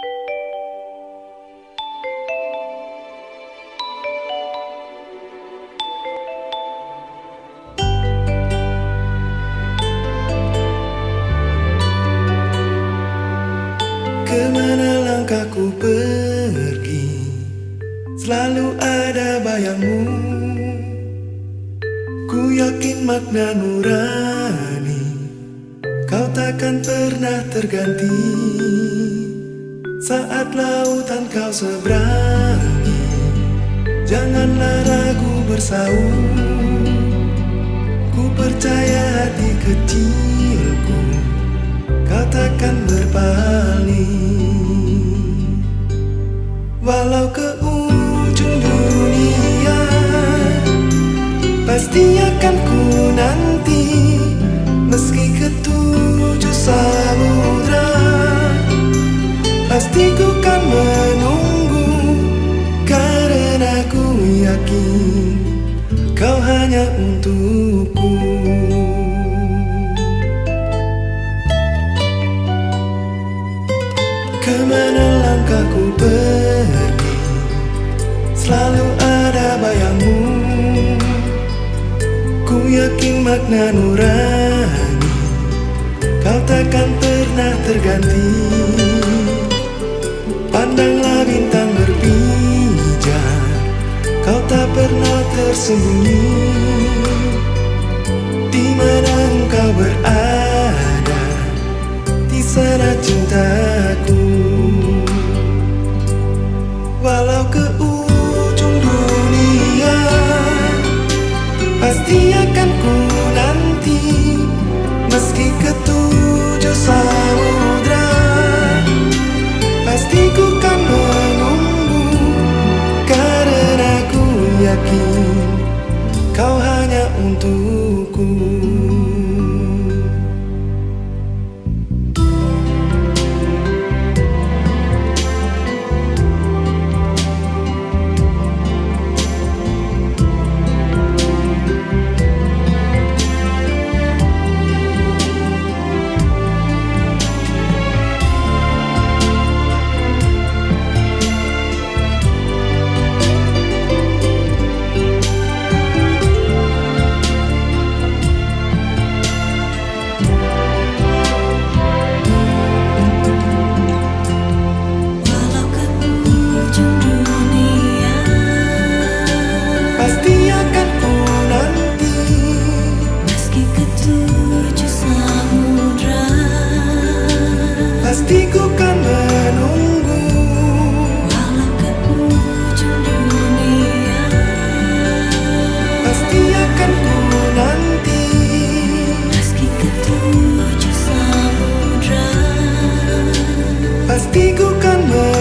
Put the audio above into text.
Kemana langkahku pergi, selalu ada bayangmu. Ku yakin makna nurani, kau takkan pernah terganti. Saat lautan kau seberangi, janganlah ragu bersaung. Ku percaya hati kecilku, kau takkan berpaling. Walau ke ujung dunia, pasti akan ku nanti. Meski ke tujuh samudra, pasti ku kan menunggu. Karena ku yakin kau hanya untukku. Kemana langkahku pergi, selalu ada bayangmu. Ku yakin makna nurani, kau takkan pernah terganti. Pandanglah bintang berpijar, kau tak pernah tersembunyi. Di mana engkau berada, di sana cintaku. Walau ke ujung dunia, pasti akan ku nanti. Meski ke tujuh samudra, pasti ku kan menunggu. Karena ku yakin kau hanya untukku. Pasti ku kan menunggu. Walau ke ujung dunia, pasti akan ku nanti. meski ke tujuh samudra, Pasti ku kan menunggu.